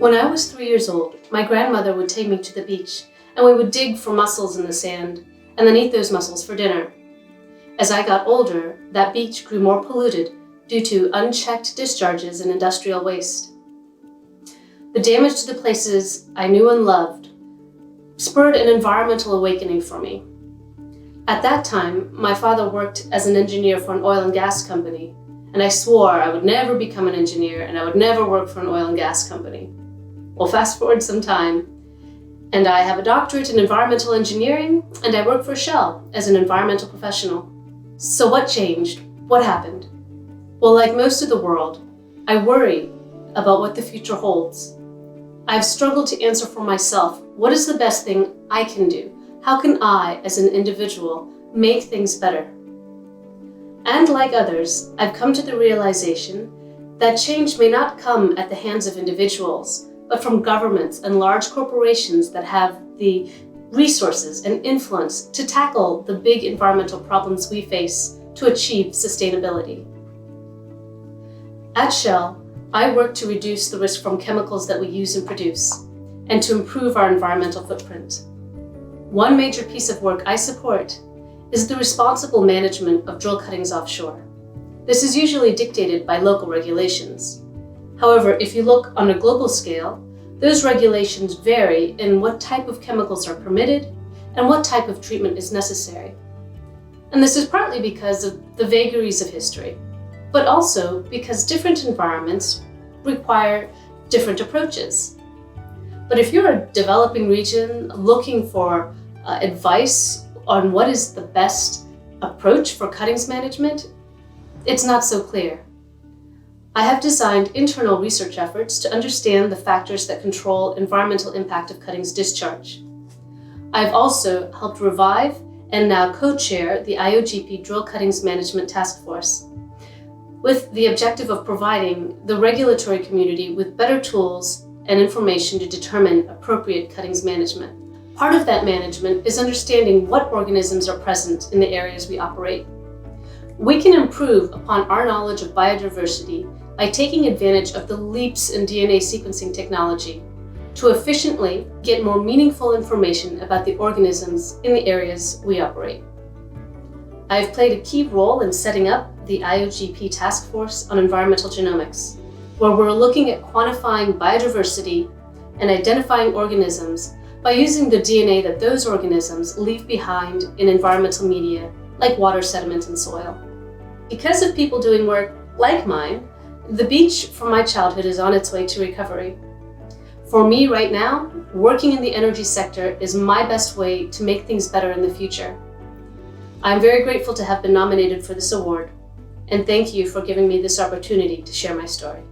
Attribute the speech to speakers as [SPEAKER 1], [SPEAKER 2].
[SPEAKER 1] When I was 3 years old, my grandmother would take me to the beach, and we would dig for mussels in the sand, and then eat those mussels for dinner. As I got older, that beach grew more polluted due to unchecked discharges and industrial waste. The damage to the places I knew and loved spurred an environmental awakening for me. At that time, my father worked as an engineer for an oil and gas company, and I swore I would never become an engineer and I would never work for an oil and gas company. Well, fast forward some time, and I have a doctorate in environmental engineering, and I work for Shell as an environmental professional. So what changed? What happened? Well, like most of the world, I worry about what the future holds. I've struggled to answer for myself, what is the best thing I can do? How can I, as an individual, make things better? And like others, I've come to the realization that change may not come at the hands of individuals, but from governments and large corporations that have the resources and influence to tackle the big environmental problems we face to achieve sustainability. At Shell, I work to reduce the risk from chemicals that we use and produce, and to improve our environmental footprint. One major piece of work I support is the responsible management of drill cuttings offshore. This is usually dictated by local regulations. However, if you look on a global scale, those regulations vary in what type of chemicals are permitted and what type of treatment is necessary. And this is partly because of the vagaries of history, but also because different environments require different approaches. But if you're a developing region looking for advice on what is the best approach for cuttings management, it's not so clear. I have designed internal research efforts to understand the factors that control environmental impact of cuttings discharge. I've also helped revive and now co-chair the IOGP Drill Cuttings Management Task Force, with the objective of providing the regulatory community with better tools and information to determine appropriate cuttings management. Part of that management is understanding what organisms are present in the areas we operate. We can improve upon our knowledge of biodiversity by taking advantage of the leaps in DNA sequencing technology to efficiently get more meaningful information about the organisms in the areas we operate. I have played a key role in setting up the IOGP Task Force on Environmental Genomics, where we're looking at quantifying biodiversity and identifying organisms by using the DNA that those organisms leave behind in environmental media like water, sediment, and soil. Because of people doing work like mine, the beach from my childhood is on its way to recovery. For me right now, working in the energy sector is my best way to make things better in the future. I'm very grateful to have been nominated for this award, and thank you for giving me this opportunity to share my story.